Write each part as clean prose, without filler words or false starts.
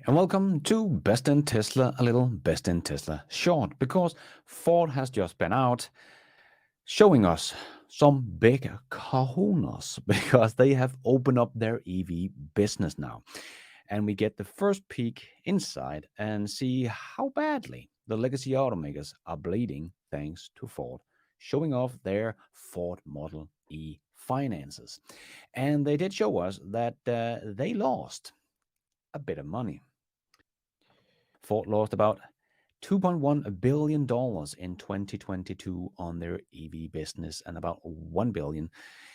and welcome to Best in Tesla, a little Best in Tesla short, because Ford has just been out showing us some big kahunas because they have opened up their EV business now. And we get the first peek inside and see how badly the legacy automakers are bleeding thanks to Ford, showing off their Ford Model E finances. And they did show us that they lost a bit of money. Ford lost about $2.1 billion in 2022 on their EV business and about $1 billion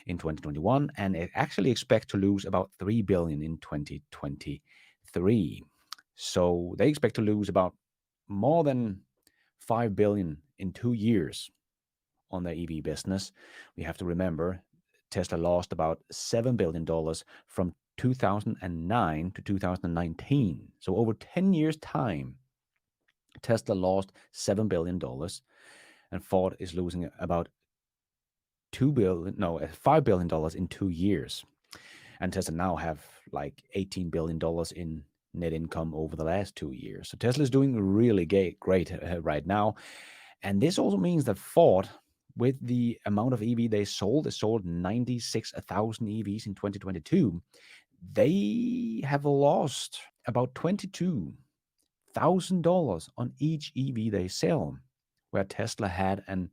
in 2021. And it actually expect to lose about $3 billion in 2023. So they expect to lose about more than $5 billion in 2 years on their EV business. We have to remember Tesla lost about $7 billion from 2009 to 2019. So over 10 years' time, Tesla lost $7 billion, and Ford is losing about $5 billion in 2 years. And Tesla now have like $18 billion in net income over the last 2 years. So Tesla is doing really great right now. And this also means that Ford, with the amount of EV they sold 96,000 EVs in 2022. They have lost about $22,000 on each EV they sell, where Tesla had an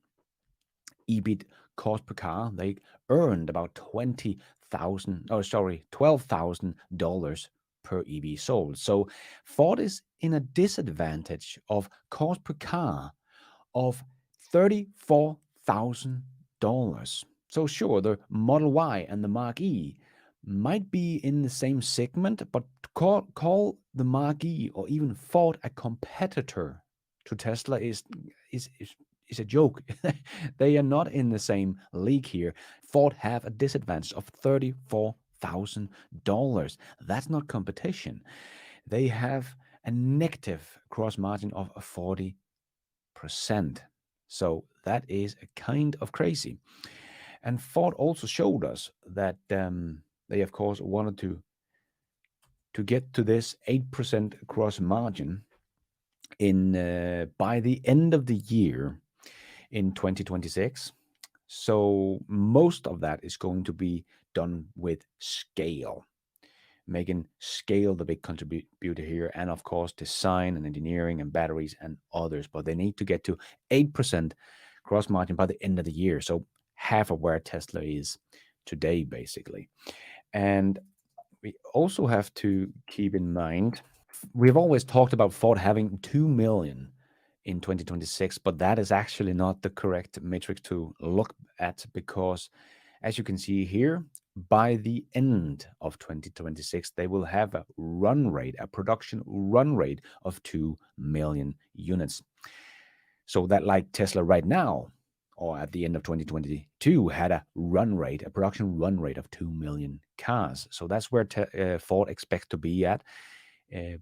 EBIT cost per car. They earned about $12,000 per EV sold. So Ford is in a disadvantage of cost per car of $34,000. So sure, the Model Y and the Mark E might be in the same segment, but call the Mark E or even Ford a competitor to Tesla is a joke. They are not in the same league here. Ford have a disadvantage of $34,000. That's not competition. They have a negative gross margin of 40%. So that is kind of crazy. And Ford also showed us that they, of course, wanted to get to this 8% gross margin in by the end of the year in 2026. So most of that is going to be done with scale, making scale the big contributor here, and of course design and engineering and batteries and others. But they need to get to 8% gross margin by the end of the year. So half of where Tesla is today, basically. And we also have to keep in mind, we've always talked about Ford having 2 million in 2026, but that is actually not the correct metric to look at, because as you can see here, by the end of 2026, they will have a production run rate of 2 million units. So that, like Tesla right now, or at the end of 2022, had a production run rate of 2 million cars. So that's where Ford expects to be at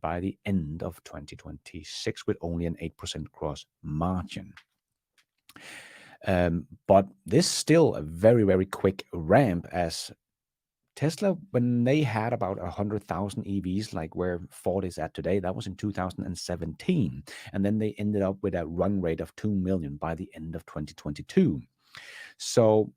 by the end of 2026 with only an 8% gross margin. But this is still a very, very quick ramp, as Tesla, when they had about 100,000 EVs, like where Ford is at today, that was in 2017. And then they ended up with a run rate of 2 million by the end of 2022. So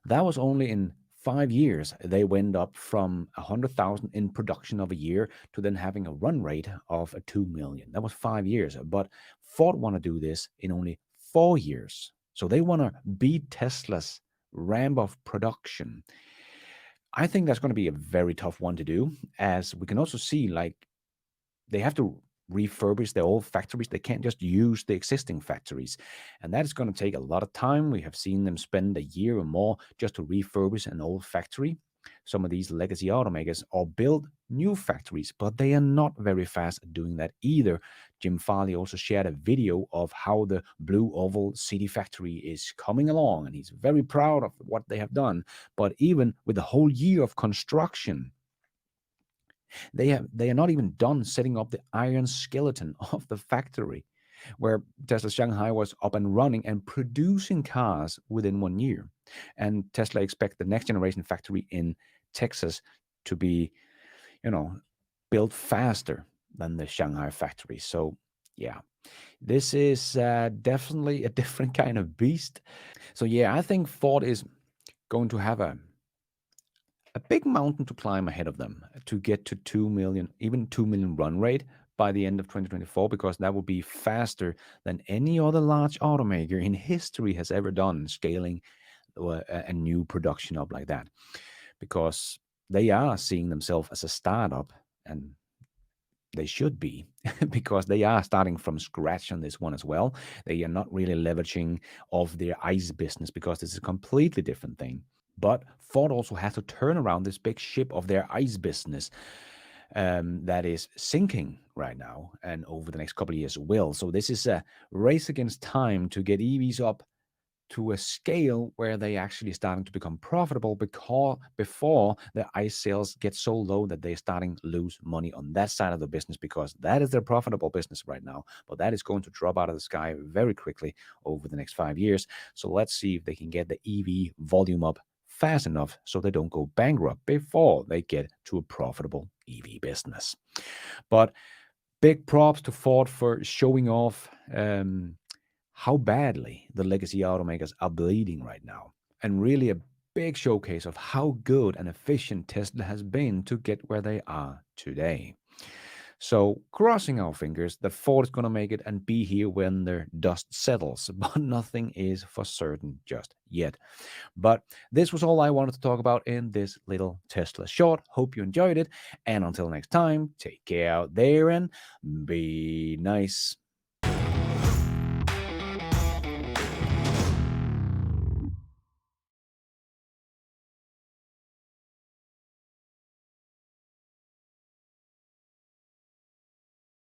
that was only in 5 years. They went up from 100,000 in production of a year to then having a run rate of 2 million. That was 5 years. But Ford want to do this in only 4 years. So they want to beat Tesla's ramp of production. I think that's going to be a very tough one to do, as we can also see, like, they have to refurbish their old factories. They can't just use the existing factories. And that is going to take a lot of time. We have seen them spend a year or more just to refurbish an old factory. Some of these legacy automakers or build new factories, but they are not very fast at doing that either. Jim Farley also shared a video of how the Blue Oval City factory is coming along, and he's very proud of what they have done. But even with the whole year of construction, they are not even done setting up the iron skeleton of the factory, where Tesla Shanghai was up and running and producing cars within 1 year. And Tesla expect the next generation factory in Texas to be, you know, built faster than the Shanghai factory. So, yeah, this is definitely a different kind of beast. So, yeah, I think Ford is going to have a big mountain to climb ahead of them to get to 2 million, even 2 million run rate by the end of 2024, because that will be faster than any other large automaker in history has ever done, scaling a new production up like that. Because they are seeing themselves as a startup, and they should be, because they are starting from scratch on this one as well. They are not really leveraging off their ICE business because this is a completely different thing. But Ford also has to turn around this big ship of their ICE business that is sinking right now and over the next couple of years will. So this is a race against time to get EVs up to a scale where they actually starting to become profitable, because before the ice sales get so low that they're starting to lose money on that side of the business, because that is their profitable business right now. But that is going to drop out of the sky very quickly over the next 5 years. So let's see if they can get the EV volume up fast enough so they don't go bankrupt before they get to a profitable EV business. But big props to Ford for showing off how badly the legacy automakers are bleeding right now, and really a big showcase of how good and efficient Tesla has been to get where they are today. So, crossing our fingers that Ford is going to make it and be here when their dust settles, but nothing is for certain just yet. But this was all I wanted to talk about in this little Tesla short. Hope you enjoyed it. And until next time, take care out there and be nice.